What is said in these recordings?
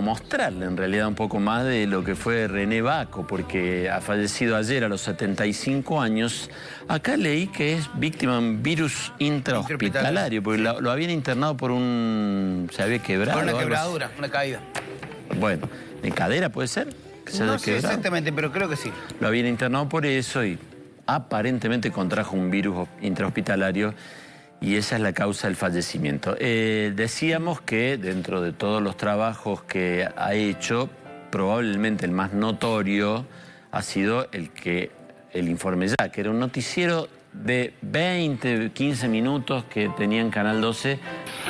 mostrarle en realidad un poco más de lo que fue René Bacco, porque ha fallecido ayer a los 75 años. Acá leí que es víctima de un virus intrahospitalario, porque lo habían internado por un... se había quebrado. Por una quebradura, una caída. Bueno, ¿en cadera puede ser? No sé exactamente, pero creo que sí. Lo habían internado por eso y aparentemente contrajo un virus intrahospitalario. Y esa es la causa del fallecimiento. Decíamos que dentro de todos los trabajos que ha hecho, probablemente el más notorio ha sido el Informe Ya, que era un noticiero de 20, 15 minutos que tenía en Canal 12.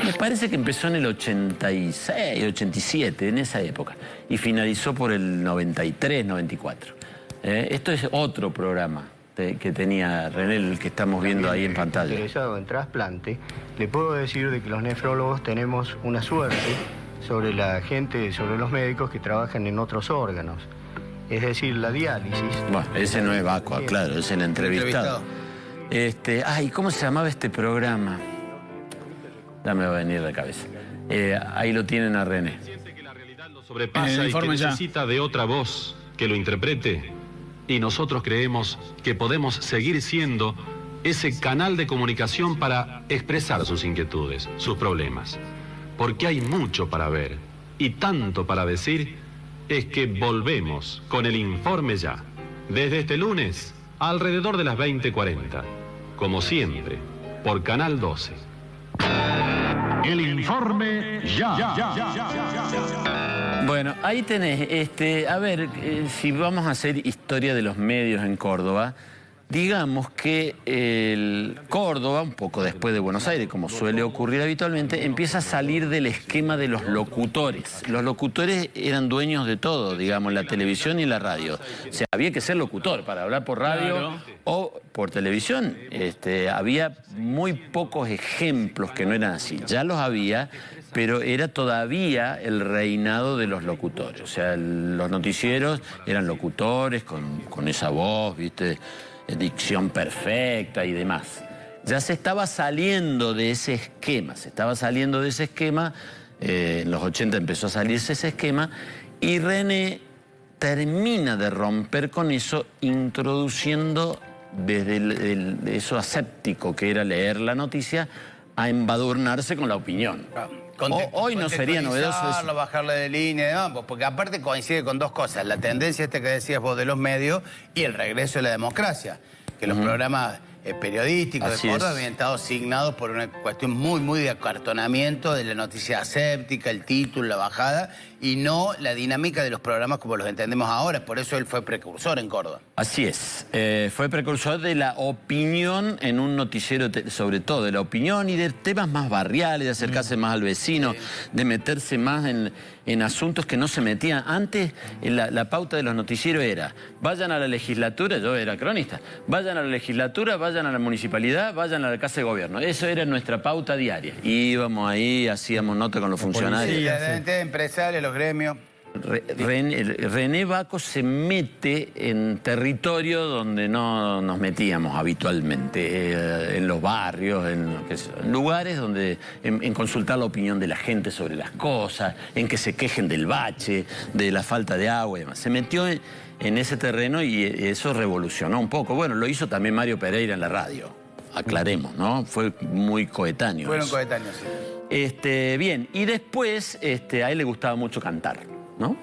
Me parece que empezó en el 86, 87, en esa época, y finalizó por el 93, 94. Esto es otro programa que tenía René, el que estamos viendo ahí en pantalla. Interesado en trasplante, le puedo decir de que los nefrólogos tenemos una suerte sobre la gente, sobre los médicos que trabajan en otros órganos. Es decir, la diálisis. Bueno, ese no es Bacco, claro, es el entrevistado. ¿Cómo se llamaba este programa? Ya me va a venir de cabeza. Ahí lo tienen a René. Siente que la realidad lo sobrepasa y que necesita de otra voz que lo interprete. Y nosotros creemos que podemos seguir siendo ese canal de comunicación para expresar sus inquietudes, sus problemas. Porque hay mucho para ver y tanto para decir, es que volvemos con el Informe Ya. Desde este lunes, alrededor de las 20:40. Como siempre, por Canal 12. El Informe Ya. Bueno, ahí tenés, a ver, si vamos a hacer historia de los medios en Córdoba, digamos que Córdoba, un poco después de Buenos Aires, como suele ocurrir habitualmente, empieza a salir del esquema de los locutores. Los locutores eran dueños de todo, digamos, la televisión y la radio. O sea, había que ser locutor para hablar por radio o por televisión. Había muy pocos ejemplos que no eran así. Ya los había, pero era todavía el reinado de los locutores. O sea, los noticieros eran locutores con esa voz, ¿viste? Dicción perfecta y demás. Ya se estaba saliendo de ese esquema, en los 80 empezó a salirse ese esquema, y René termina de romper con eso, introduciendo desde eso aséptico que era leer la noticia, a embadurnarse con la opinión. Hoy no sería novedoso eso. Bajarle de línea y demás, porque aparte coincide con dos cosas: la tendencia que decías vos de los medios y el regreso de la democracia, que los programas periodísticos de Córdoba habían estado asignados por una cuestión muy de acartonamiento de la noticia aséptica, el título, la bajada, y no la dinámica de los programas como los entendemos ahora. Por eso él fue precursor en Córdoba. Así es, fue precursor de la opinión en un noticiero, sobre todo de la opinión y de temas más barriales, de acercarse más al vecino, de meterse más en asuntos que no se metían. Antes la pauta de los noticieros era: vayan a la legislatura, yo era cronista, vayan a la legislatura, vayan a la municipalidad, vayan a la casa de gobierno. Eso era nuestra pauta diaria. Íbamos ahí, hacíamos nota con los funcionarios. Sí, de empresarios, los gremios. René Bacco se mete en territorio donde no nos metíamos habitualmente, en los barrios, en lugares donde, en consultar la opinión de la gente sobre las cosas, en que se quejen del bache, de la falta de agua y demás. Se metió en ese terreno y eso revolucionó un poco. Bueno, lo hizo también Mario Pereira en la radio, aclaremos, ¿no? Fue muy coetáneo. Fueron coetáneos, sí. Bien, y después a él le gustaba mucho cantar, ¿no?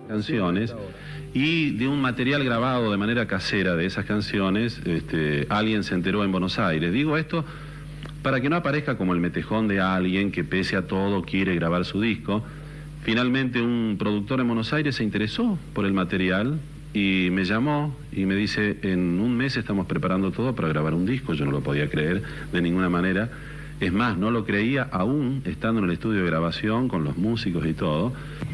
Canciones, y de un material grabado de manera casera de esas canciones, alguien se enteró en Buenos Aires. Digo esto para que no aparezca como el metejón de alguien que pese a todo quiere grabar su disco. Finalmente un productor en Buenos Aires se interesó por el material y me llamó y me dice: en un mes estamos preparando todo para grabar un disco. Yo no lo podía creer de ninguna manera. Es más, no lo creía aún estando en el estudio de grabación con los músicos y todo.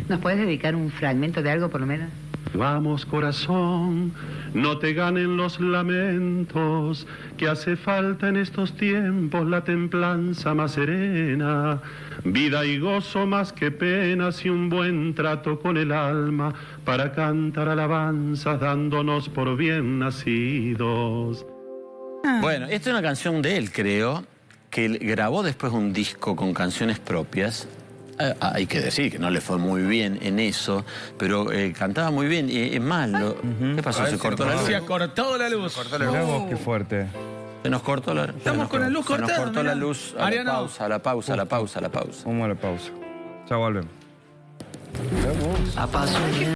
¿Nos puedes dedicar un fragmento de algo por lo menos? Vamos, corazón, no te ganen los lamentos, que hace falta en estos tiempos la templanza más serena, vida y gozo más que penas y un buen trato con el alma para cantar alabanzas dándonos por bien nacidos. Bueno, esta es una canción de él, creo, que él grabó después un disco con canciones propias Hay que decir que no le fue muy bien en eso, pero cantaba muy bien. Es más, ¿qué pasó? ¿Se cortó la luz? Se ha cortado la luz. Mirá vos, qué fuerte. Se nos cortó la luz. Estamos con la luz cortada. Se nos cortó la mirá. luz. Mariano. A la pausa. Vamos a la pausa. Ya volvemos.